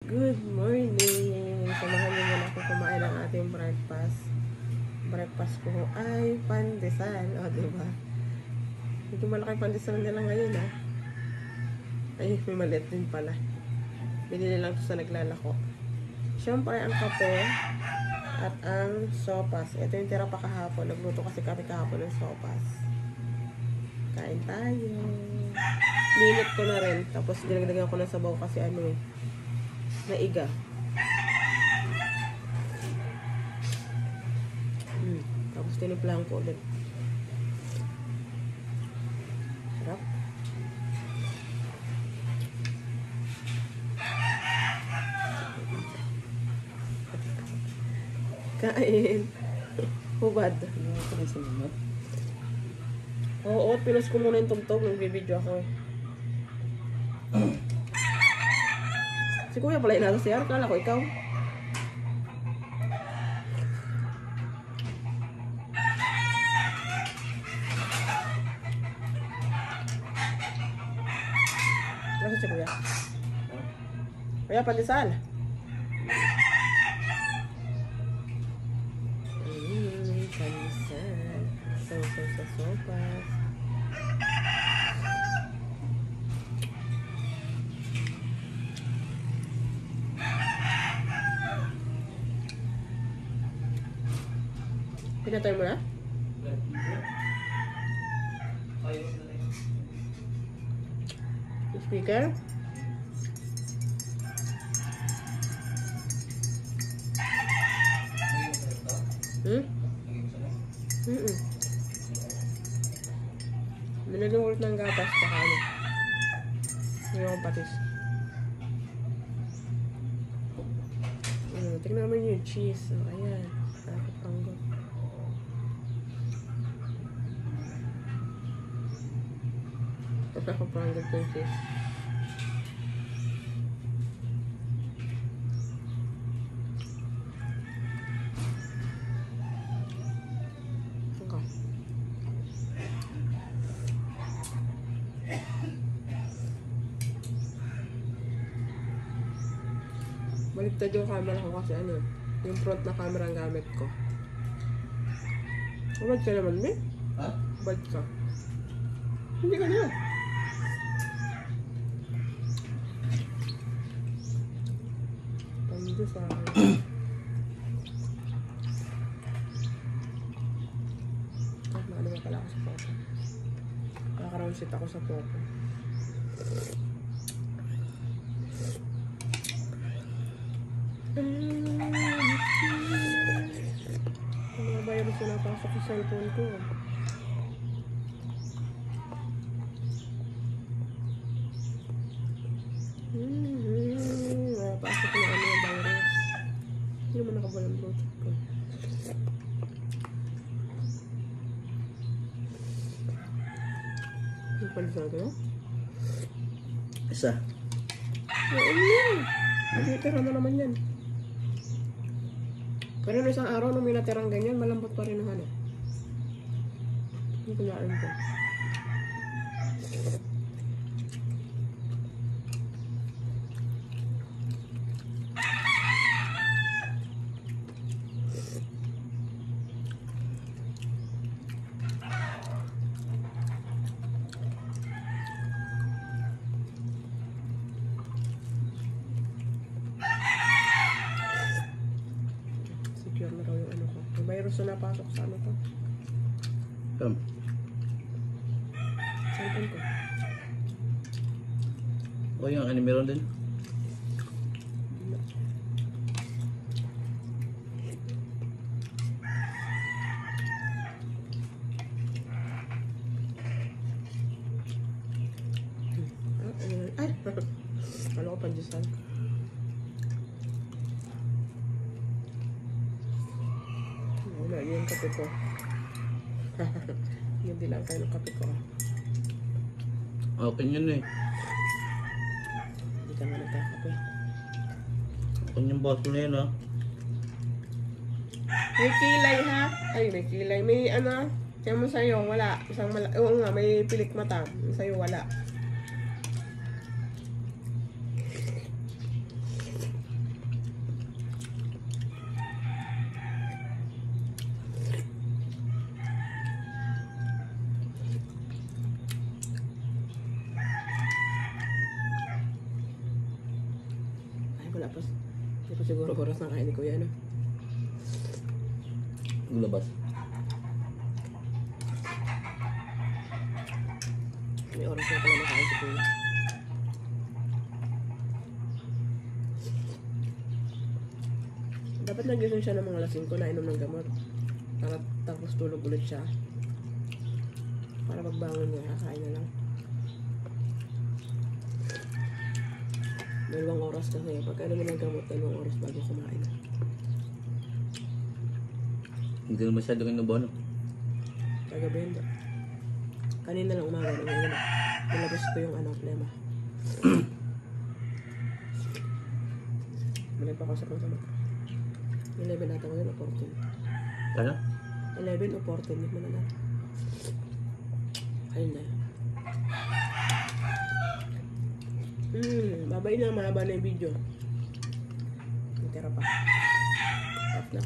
Good morning! Samahan niyo muna ako kumain ng ating breakfast. Breakfast ko ay pandesal. O, diba? Medyo malaki pandesal nila ngayon, ha? Ay, may maliit din pala. Binili lang ito sa naglalako. Siyempre, ang kape at ang sopas. Ito yung tira pa kahapon. Nagluto kasi kami kahapon ng sopas. Kain tayo. Minute ko na rin. Tapos, dinagdagan ko ng sabaw kasi ano eh. Naiga. Tapos tinimplahan ko ulit. Sarap. Kain. Hubad. Oo, pinos ko muna yung tugtog. Nagbibideo ako eh. Si kuya pala inasa siya. Kala ko ikaw. Nasa si kuya? Kuya, pandesal. Pandesal. So sa sopas. Pinatay mo na? Speaker? Nilagyan ulit ng gatas tsaka ano. Yung patis. Tignan naman yung cheese. So, ayan. Sarap panggo. Sarap panggo yung cheese. Baligtad yung camera ko kasi ano, yung front na camera ang gamit ko. Bad ka naman, me? Ha? Bad ka. Hindi ka na. Pamito sa akin. Nakalima pala ako sa photo. Nakaka-round sit ako sa photo. Ang virus na napasok sa cellphone ko. Napasok na ano yung virus. Hindi naman nakabal ang bluetooth ko. Yung palisal ko, no? Isa. Oo yun. Natitira na naman yan. Pero no isang araw nung may natirang ganyan, malambot pa rin ang ano. Hindi ko naalam ko. Secure na raw yung ano ko. May virus na napasok sa ano to. Cellphone ko. O yung ano meron din? Ay! Ano ko pandesal? Wala, yun yung kape ko. Yun din lang kayo ng kape ko. Okay yun eh. Hindi ka nga nagkakape. Okay yung bottle na yun ha. May kilay ha? Ay, may kilay. May ano? Kaya mo sa'yo, wala. Isang oo nga, may pilik mata. Sa'yo, wala. Wala pa. Hindi pa siguro oras ng kain ni Kuya, no? Lumabas. May oras na pala nakain si Kuya. Dapat nagising siya ng mga lasing ko na inom ng gamot. Para tapos tulog ulit siya. Para pagbangon niya, kakain na lang. 2 oras kasi. Pagka inom ng gamot, 2 oras bago kumain. Hindi na masyado kayo nabuhan. Kagabi hindi. Kanina lang umaga, ngayon na. Nilabas ko yung plema. Malay pa ako sa mga sama. 11 nata ngayon o 14. Kano? 11 o 14, hindi mo na lang. Ayun na. Babay na, mahaba na yung video. May tira pa. Off na.